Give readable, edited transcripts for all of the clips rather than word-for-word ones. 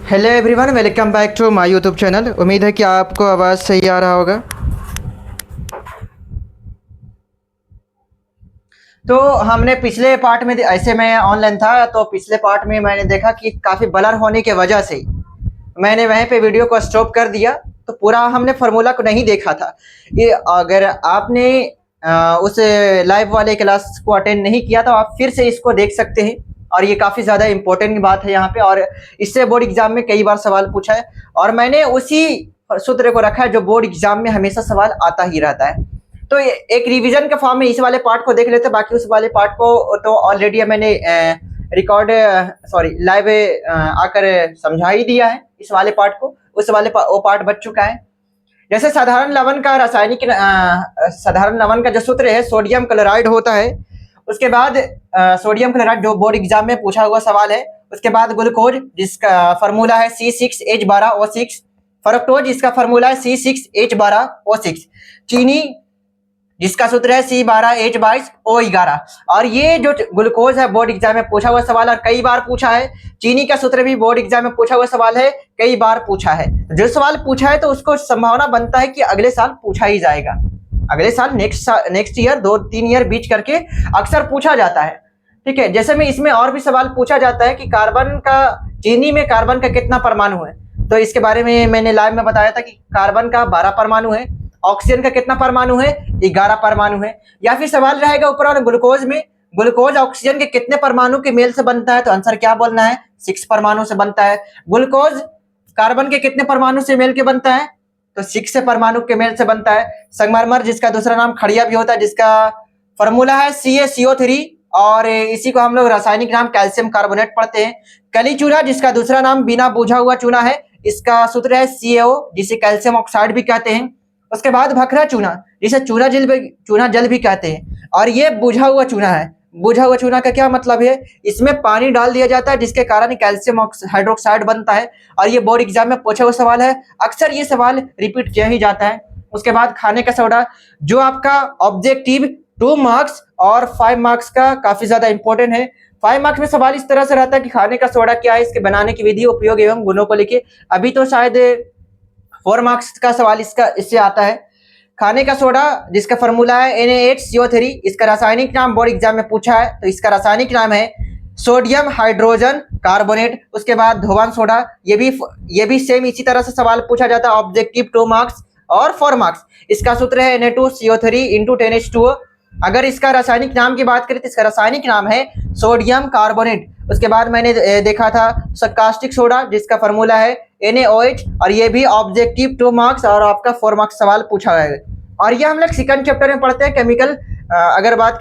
Hello everyone, welcome back to my YouTube channel. उम्मीद है कि आपको आवाज़ सही आ रहा होगा। तो हमने पिछले पार्ट में ऐसे मैं ऑनलाइन था तो पिछले पार्ट में मैंने देखा कि काफ़ी ब्लर होने की वजह से मैंने वहीं पे वीडियो को स्टॉप कर दिया। तो पूरा हमने फार्मूला को नहीं देखा था। ये अगर आपने उस लाइव वाले क्लास को अटेंड नहीं किया तो आप फिर से इसको देख सकते हैं। और ये काफ़ी ज़्यादा इंपॉर्टेंट बात है यहाँ पे, और इससे बोर्ड एग्जाम में कई बार सवाल पूछा है और मैंने उसी सूत्र को रखा है जो बोर्ड एग्जाम में हमेशा सवाल आता ही रहता है। तो एक रिवीजन के फॉर्म में इस वाले पार्ट को देख लेते हैं, बाकी उस वाले पार्ट को तो ऑलरेडी मैंने रिकॉर्ड लाइव आकर समझा ही दिया है। इस वाले पार्ट को उस वाले वो पार्ट बच चुका है। जैसे साधारण लवण का साधारण लवण का जो सूत्र है सोडियम क्लोराइड होता है। उसके बाद सोडियम क्लोराइड जो बोर्ड एग्जाम में पूछा हुआ सवाल है। उसके बाद ग्लूकोज जिसका फार्मूला है C6H12O6। फ्रक्टोज जिसका फार्मूला है C6H12O6। चीनी जिसका सूत्र है C12H22O11। और ये जो ग्लूकोज है बोर्ड एग्जाम में पूछा हुआ सवाल और कई बार पूछा है। चीनी का सूत्र भी बोर्ड एग्जाम में पूछा हुआ सवाल है, कई बार पूछा है। जो सवाल पूछा है तो उसको संभावना बनता है कि अगले साल पूछा ही जाएगा। अगले साल नेक्स्ट ईयर 2-3 ईयर बीच करके अक्सर पूछा जाता है। ठीक है, जैसे में इसमें और भी सवाल पूछा जाता है कि चीनी में कार्बन का कितना परमाणु है। तो इसके बारे में मैंने लाइव में बताया था कि कार्बन का 12 परमाणु है। ऑक्सीजन का कितना परमाणु है? 11 परमाणु है। या फिर सवाल रहेगा ऊपर और ग्लूकोज में ग्लूकोज ऑक्सीजन के कितने परमाणु के मेल से बनता है, तो आंसर क्या बोलना है? 6 परमाणु से बनता है। ग्लूकोज कार्बन के कितने परमाणु से मेल के बनता है? तो 6 से परमाणु के मेल से बनता है। संगमरमर जिसका दूसरा नाम खड़िया भी होता है, जिसका फॉर्मूला है CaCO3 और इसी को हम लोग रासायनिक नाम कैल्शियम कार्बोनेट पढ़ते हैं। कली चूना जिसका दूसरा नाम बिना बुझा हुआ चूना है, इसका सूत्र है CaO जिसे कैल्शियम ऑक्साइड भी कहते हैं। उसके बाद भखरा चूना जिसे चूना जल भी कहते हैं, और ये बुझा हुआ चूना है। बुझा हुआ चूना का क्या मतलब है? इसमें पानी डाल दिया जाता है जिसके कारण कैल्शियम हाइड्रोक्साइड बनता है। और ये बोर्ड एग्जाम में पूछा हुआ सवाल है, अक्सर ये सवाल रिपीट किया ही जाता है। उसके बाद खाने का सोडा जो आपका ऑब्जेक्टिव 2 मार्क्स और 5 मार्क्स का काफी ज्यादा इंपॉर्टेंट है। 5 मार्क्स में सवाल इस तरह से रहता है कि खाने का सोडा क्या है, इसके बनाने की विधि, उपयोग एवं गुणों को लेके। अभी तो शायद 4 मार्क्स का सवाल इससे आता है। खाने का सोडा जिसका फॉर्मूला है Na8CO3, इसका रासायनिक नाम बोर्ड एग्जाम में पूछा है, तो इसका रासायनिक नाम है सोडियम हाइड्रोजन कार्बोनेट। उसके बाद धोवन सोडा, ये भी सेम इसी तरह से सवाल पूछा जाता है, ऑब्जेक्टिव 2 मार्क्स और 4 मार्क्स। इसका सूत्र है Na2CO3 × 10H2O। अगर इसका रासायनिक नाम की बात करें तो इसका रासायनिक नाम है सोडियम कार्बोनेट। उसके बाद मैंने देखा था कास्टिक सोडा जिसका फॉर्मूला है NaOH, और ये भी ऑब्जेक्टिव 2 मार्क्स और आपका 4 मार्क्स सवाल पूछा गया है। और ये हम लोग सेकंड चैप्टर में पढ़ते हैं केमिकल, अगर बात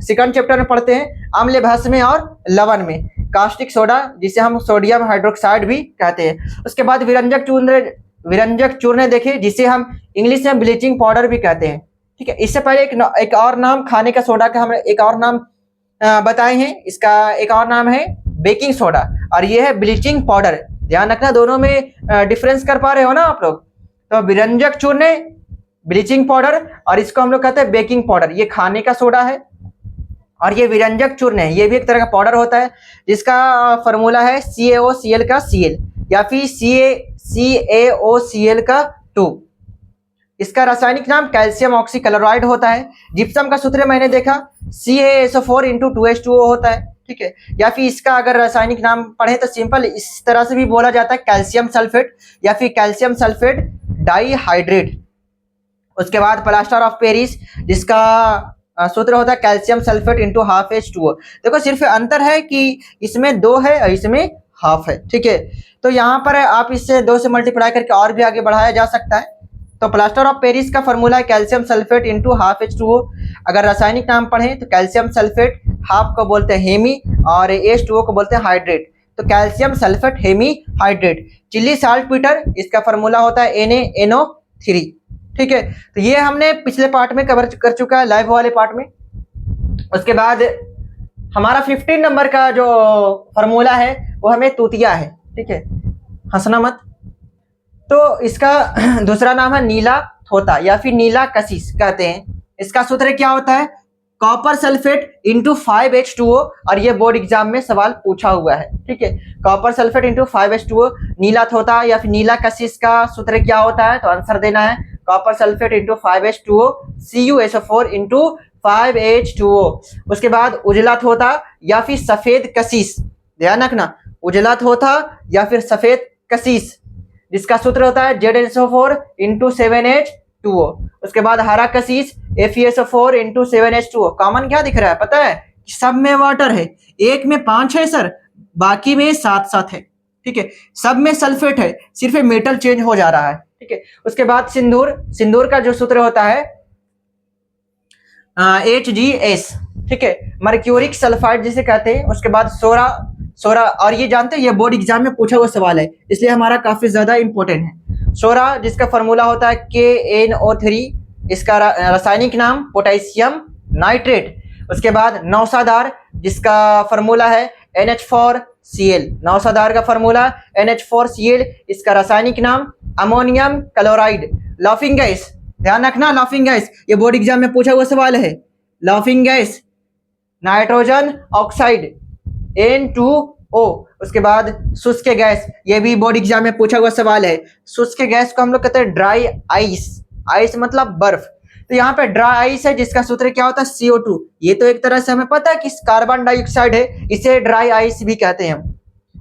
सेकंड चैप्टर में पढ़ते हैं अम्ल भस्म और लवण में कास्टिक सोडा जिसे हम सोडियम हाइड्रोक्साइड भी कहते हैं। उसके बाद विरंजक चूर्ण देखे जिसे हम इंग्लिश में ब्लीचिंग पाउडर भी कहते हैं। ठीक है, इससे पहले एक और नाम खाने का सोडा का हम एक और नाम बताए हैं। इसका एक और नाम है बेकिंग सोडा और ये है ब्लीचिंग पाउडर। ध्यान रखना, दोनों में डिफरेंस कर पा रहे हो ना आप लोग। तो विरंजक चूर्ण ब्लीचिंग पाउडर और इसको हम लोग कहते हैं बेकिंग पाउडर। ये खाने का सोडा है और ये विरंजक चूर्ण है, ये भी एक तरह का पाउडर होता है जिसका फॉर्मूला है CaOCl का Cl या फिर CaOCl का 2। इसका रासायनिक नाम कैल्शियम ऑक्सीक्लोराइड होता है। जिप्सम का सूत्र मैंने देखा CaSO4 × 2H2O होता है। ठीक है, या फिर इसका अगर रासायनिक नाम पढ़े तो सिंपल इस तरह से भी बोला जाता है कैल्शियम सल्फेट या फिर कैल्शियम सल्फेट डाइहाइड्रेट। उसके बाद प्लास्टर ऑफ पेरिस जिसका सूत्र होता है कैल्शियम सल्फेट × 12H2O। देखो सिर्फ अंतर है कि इसमें 2 है और इसमें हाफ है। ठीक है, तो यहाँ पर आप इससे 2 से मल्टीप्लाई करके और भी आगे बढ़ाया जा सकता है। तो प्लास्टर ऑफ पेरिस का फॉर्मूला है कैल्शियम सल्फेट × 12H2O। अगर रासायनिक नाम पढ़ें तो कैल्शियम सल्फेट हाफ को बोलते हैं हेमी और H2O को बोलते हैं हाइड्रेट। तो calcium sulphate hemihydrate. Chile saltpetre इसका फॉर्मूला होता है NaNO3। ठीक है, तो ये हमने पिछले पार्ट में कवर कर चुका है, लाइव वाले पार्ट में। उसके बाद हमारा 15 नंबर का जो फॉर्मूला है वो हमें तूतिया है। ठीक है, हंसना मत। तो इसका दूसरा नाम है नीला थोता या फिर नीला कशिश कहते हैं। इसका सूत्र क्या होता है? कॉपर सल्फेट इंटू 5H2O, और ये बोर्ड एग्जाम में सवाल पूछा हुआ है, ठीक है। कॉपर सल्फेट इंटू 5H2O, नीला थोथा या फिर नीला कशिश का सूत्र क्या होता है, तो आंसर देना है copper sulphate into 5H2O CuSO4 into 5H2O। उसके बाद उजला थोथा या फिर सफेद कशिश, ध्यान रखना, उजला थोथा या फिर सफेद कशिश, जिसका सूत्र होता है ZnSO4 इंटू 7H2O। उसके बाद हरा कशिश FeSO4 इंटू 7H2O। कॉमन क्या दिख रहा है पता है, सब में वाटर है, एक में 5 है सर, बाकी में 7 है, ठीक है। सब में सल्फेट है, सिर्फ मेटल चेंज हो जा रहा है, ठीक है। उसके बाद सिंदूर, सिंदूर का जो सूत्र होता है HgS, ठीक है, मर्क्यूरिक सल्फाइड जिसे कहते हैं। उसके बाद सोरा, सोरा, और ये जानते हैं ये बोर्ड एग्जाम में पूछा हुआ सवाल है, इसलिए हमारा काफी ज्यादा इंपॉर्टेंट है। सोरा जिसका फॉर्मूला होता है KNO3, इसका रासायनिक नाम पोटेशियम नाइट्रेट। उसके बाद नौसादार जिसका फॉर्मूला है NH4Cl, नौसादार का फॉर्मूला NH4Cl, इसका रासायनिक नाम अमोनियम क्लोराइड। लाफिंग गैस, ध्यान रखना, लाफिंग गैस ये बोर्ड एग्जाम में पूछा हुआ सवाल है। Laughing gas nitrogen oxide N2O। उसके बाद शुष्क गैस, ये भी बोर्ड एग्जाम में पूछा हुआ सवाल है। शुष्क गैस को हम लोग कहते हैं ड्राई आइस, आइस मतलब बर्फ। तो यहाँ पे ड्राई आइस है जिसका सूत्र क्या होता है CO2। ये तो एक तरह से हमें पता है कि कार्बन डाइऑक्साइड है, इसे ड्राई आइस भी कहते हैं हम।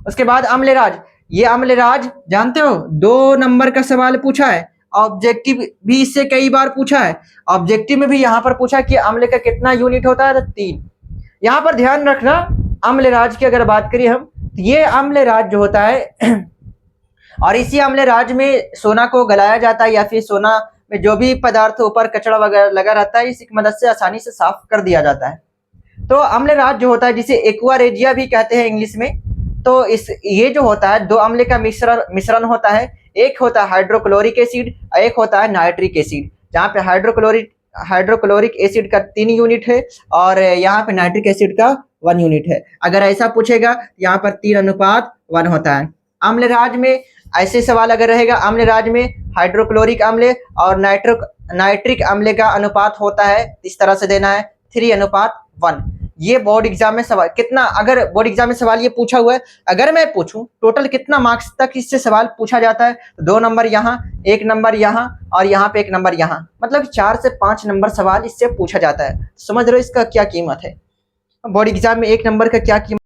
उसके बाद अम्लराज, ये अम्लराज जानते हो 2 नंबर का सवाल पूछा है, ऑब्जेक्टिव भी इससे कई बार पूछा है। ऑब्जेक्टिव में भी यहाँ पर पूछा कि अम्ल का कितना यूनिट होता है, तो 3। यहाँ पर ध्यान रखना, अम्लराज की अगर बात करें हम, तो ये अम्लराज जो होता है और इसी अम्लराज में सोना को गलाया जाता है, या फिर सोना में जो भी पदार्थ ऊपर कचरा वगैरह लगा रहता है, इसकी मदद से आसानी से साफ कर दिया जाता है। तो अम्लराज जो होता है जिसे एक्वा रेजिया भी कहते हैं इंग्लिश में, तो ये जो होता है 2 अम्ल का मिश्रण होता है। एक होता है हाइड्रोक्लोरिक एसिड, एक होता है नाइट्रिक एसिड। जहाँ पे हाइड्रोक्लोरिक एसिड का 3 यूनिट है और यहाँ पे नाइट्रिक एसिड का 1 यूनिट है। अगर ऐसा पूछेगा यहाँ पर 3:1 होता है। अम्लराज में ऐसे सवाल अगर रहेगा, अम्लराज में हाइड्रोक्लोरिक अम्ल और नाइट्रिक अम्ल का अनुपात होता है, इस तरह से देना है 3:1। ये बोर्ड एग्जाम में सवाल कितना, अगर बोर्ड एग्जाम में सवाल ये पूछा हुआ है, अगर मैं पूछूं टोटल कितना मार्क्स तक इससे सवाल पूछा जाता है, तो 2 नंबर यहाँ, 1 नंबर यहाँ और यहाँ पे 1 नंबर यहाँ, मतलब 4 से 5 नंबर सवाल इससे पूछा जाता है। समझ रहे हो इसका क्या कीमत है, बोर्ड एग्जाम में 1 नंबर का क्या कीमत।